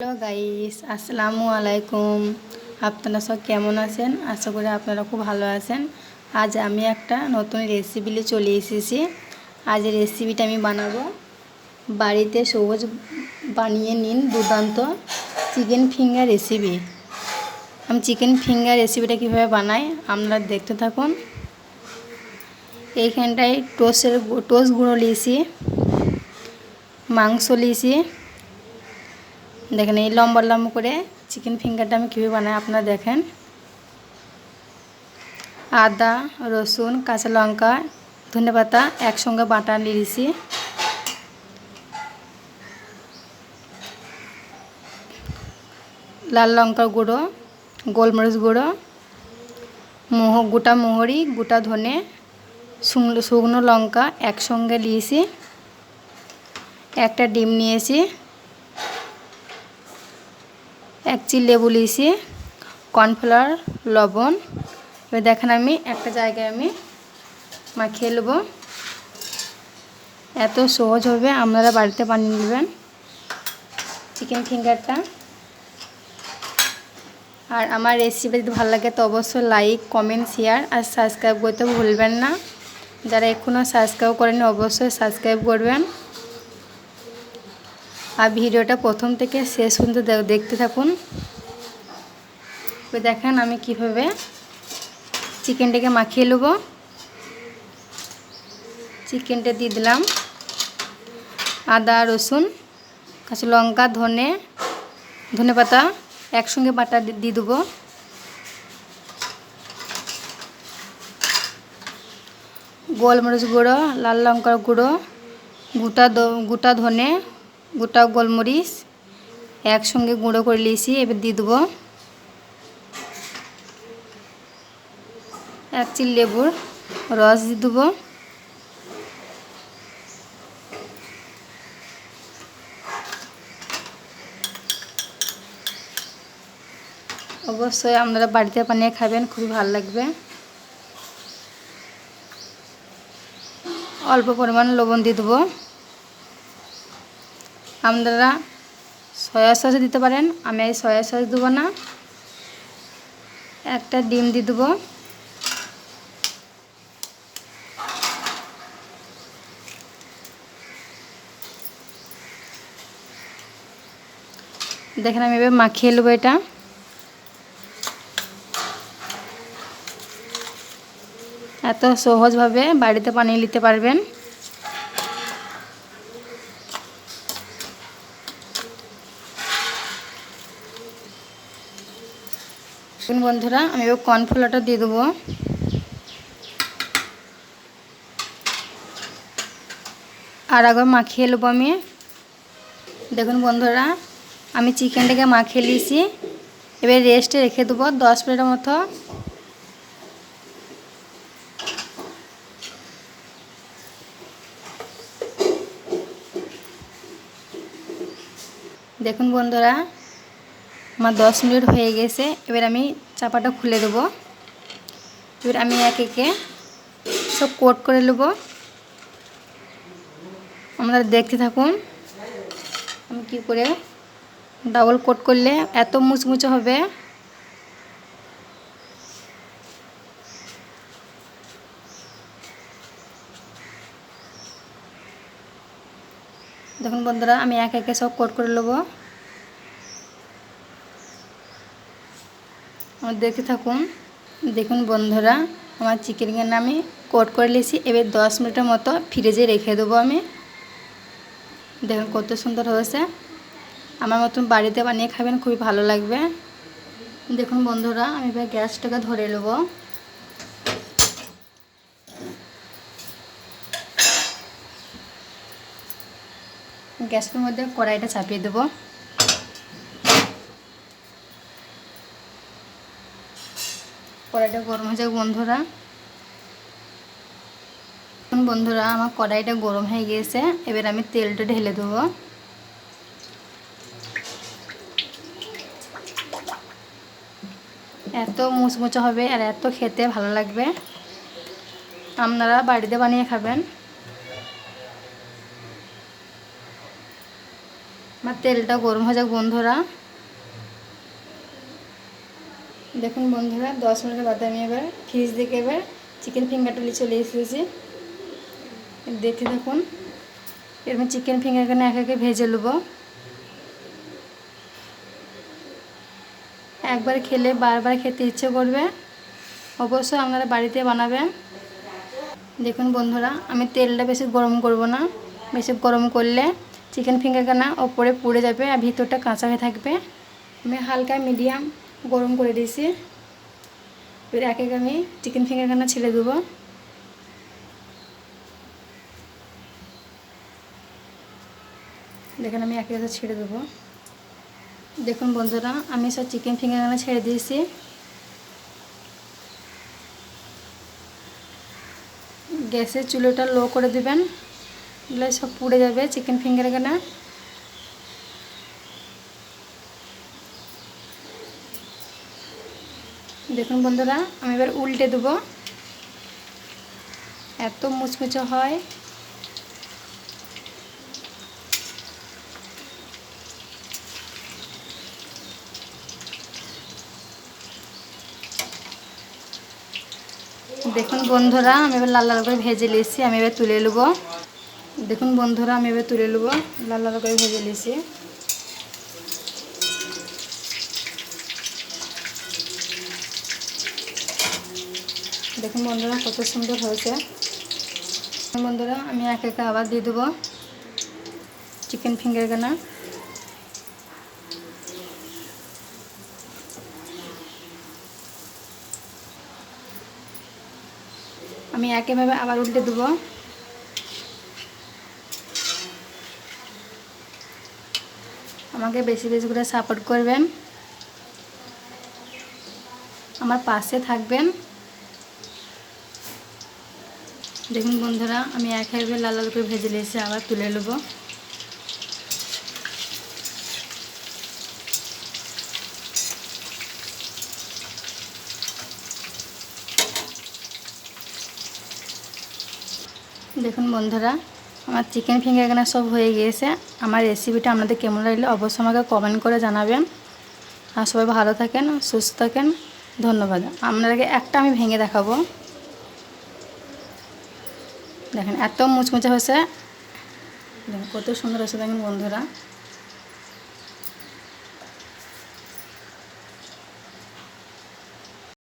Hello guys, আসসালামু আলাইকুম। আপনারা সব কেমন আছেন? আশা করি আপনারা খুব ভালো আছেন। আজ আমি একটা নতুন রেসিপি নিয়ে চলে এসেছি। আজ রেসিপিটা আমি বানাবো বাড়িতে সহজ বানিয়ে নিন দুর্দান্ত চিকেন ফিঙ্গার রেসিপি। আমি চিকেন ফিঙ্গার রেসিপিটা কীভাবে বানাই আপনারা দেখতে থাকুন। এইখানটায় টোস্ট গুঁড়ো নিয়েছি, মাংস নিয়েছি। দেখেন এই লম্বা লম্বা করে চিকেন ফিঙ্গারটা আমি কীভাবে বানাই আপনারা দেখেন। আদা, রসুন, কাঁচা লঙ্কা, ধনেপাতা একসঙ্গে বাটা নিয়েছি। লাল লঙ্কার গুঁড়ো, গোলমরিচ গুঁড়ো, গোটা মোহরি, গোটা ধনে, শুকনো লঙ্কা একসঙ্গে নিয়েছি। একটা ডিম নিয়েছি, এক চিল লেবু নিয়েছি, কর্নফ্লাওয়ার, লবণ। এবার দেখেন আমি একটা জায়গায় আমি মাখিয়ে নেব। এত সহজ হবে, আপনারা বাড়িতে বানিয়ে নেবেন চিকেন ফিঙ্গারটা। আর আমার রেসিপি যদি ভালো লাগে তো অবশ্যই লাইক, কমেন্ট, শেয়ার আর সাবস্ক্রাইব করতে ভুলবেন না। যারা এখনও সাবস্ক্রাইব করেনি অবশ্যই সাবস্ক্রাইব করবেন। আর ভিডিওটা প্রথম থেকে শেষ পর্যন্ত দেখতে থাকুন। দেখেন আমি কিভাবে চিকেনটাকে মাখিয়ে নেব। চিকেনটা দিয়ে দিলাম, আদা, রসুন, কাঁচা লঙ্কা, ধনেপাতা একসঙ্গে বাটা দিয়ে দেবো। গোলমরিচ গুঁড়ো, লাল লঙ্কার গুঁড়ো, গোটা ধনে, গোটা গোলমরিচ একসঙ্গে গুঁড়ো করে নিয়েছি। এবার দিয়ে দেবো এক চিল লেবুর রস দিয়ে দেবো। অবশ্যই আপনারা বাড়িতে বানিয়ে খাবেন, খুবই ভালো লাগবে। অল্প পরিমাণ লবণ দিয়ে দেবো। আপনারা সয়া সস দিতে পারেন, আমি এই সয়া সস দেবো না। একটা ডিম দিয়ে দেবো। দেখেন আমি এবার মাখিয়ে নেবো এটা। এত সহজভাবে বাড়িতে বানিয়ে নিতে পারবেন। বন্ধুরা আমি এবার কর্নফ্লাওয়ারটা দিয়ে দেবো। আর একবার মাখিয়ে নেবো আমি। দেখুন বন্ধুরা আমি চিকেনটাকে মাখিয়ে নিয়েছি। এবার রেস্টে রেখে দেবো 10 মিনিটের মতো। দেখুন বন্ধুরা আমার 10 মিনিট হয়ে গেছে। এবার আমি চাপাটা খুলে দেবো। এবার আমি একে একে সব কোট করে নেব। আপনারা দেখতে থাকুন আমি কী করে ডাবল কোট করলে এত মুচমুচে হবে। দেখুন বন্ধুরা আমি একে একে সব কোট করে নেব। দেখতে থাকুন। দেখুন বন্ধুরা আমার চিকেনকে আমি কোট করে নিয়েছি। এবার 10 মিনিটের মতো ফ্রিজে রেখে দেবো আমি। দেখুন কত সুন্দর হয়েছে। আমার মতন বাড়িতে বানিয়ে খাবেন, খুবই ভালো লাগবে। দেখুন বন্ধুরা আমি এবার গ্যাসটাকে ধরে নেব। গ্যাসের মধ্যে কড়াইটা চাপিয়ে দেবো। কড়াইটা গরম হয়ে যাক বন্ধুরা। বন্ধুরা আমার কড়াইটা গরম হয়ে গিয়েছে। এবার আমি তেলটা ঢেলে দেবো। এত মুচমুচে হবে আর এত খেতে ভালো লাগবে। আপনারা বাড়িতে বানিয়ে খাবেন। আমার তেলটা গরম হয়ে যাক বন্ধুরা। দেখুন বন্ধুরা 10 মিনিটের বাদে আমি এবার ফ্রিজ থেকে এবার চিকেন ফিঙ্গারটা নিয়ে চলে এসেছি। দেখতে থাকুন। এরকম চিকেন ফিঙ্গারখানে এক একে ভেজে নেব। একবার খেলে বারবার খেতে ইচ্ছে করবে, অবশ্যই আপনারা বাড়িতে বানাবেন। দেখুন বন্ধুরা, আমি তেলটা বেশি গরম করব না, বেশি গরম করলে চিকেন ফিঙ্গারখানা ওপরে পুড়ে যাবে আর ভিতরটা কাঁচা হয়ে থাকবে। আমি হালকা মিডিয়াম গরম করে দিয়েছি। এবার এক এক আমি চিকেন ফিঙ্গারখানা ছেড়ে দেবো। দেখুন আমি এক এক ছেড়ে দেবো। দেখুন বন্ধুরা, আমি সব চিকেন ফিঙ্গারখানা ছেড়ে দিয়েছি। গ্যাসের চুলোটা লো করে দেবেন, এগুলো সব পুড়ে যাবে চিকেন ফিঙ্গারখানা। দেখুন বন্ধুরা, আমি এবার উল্টে দেবো। এত মুচমুচে হয়। দেখুন বন্ধুরা, আমি এবার লাল লাল করে ভেজে নিয়েছি, আমি এবার তুলে নেব। দেখুন বন্ধুরা, আমি এবার তুলে নেব, লাল লাল করে ভেজে নিয়েছি। দেখুন বন্ধুরা কত সুন্দর হয়েছে। বন্ধুরা আমি এক একে আবার দিয়ে দেবো চিকেন ফিঙ্গারখানা। আমি একইভাবে আবার উল্টে দেবো। আমাকে বেশি বেশি করে সাপোর্ট করবেন, আমার পাশে থাকবেন। দেখুন বন্ধুরা, আমি একইভাবে লাল লাল করে ভেজে নিয়েছি, আবার তুলে নেব। দেখুন বন্ধুরা, আমার চিকেন ফিঙ্গারখানা সব হয়ে গিয়েছে। আমার রেসিপিটা আপনাদের কেমন লাগলো অবশ্যই আমাকে কমেন্ট করে জানাবেন। আর সবাই ভালো থাকেন, সুস্থ থাকেন। ধন্যবাদ। আপনাদেরকে একটা আমি ভেঙে দেখাবো। দেখেন এত মুচমুচে হয়েছে, দেখেন কত সুন্দর হয়েছে দেখেন বন্ধুরা।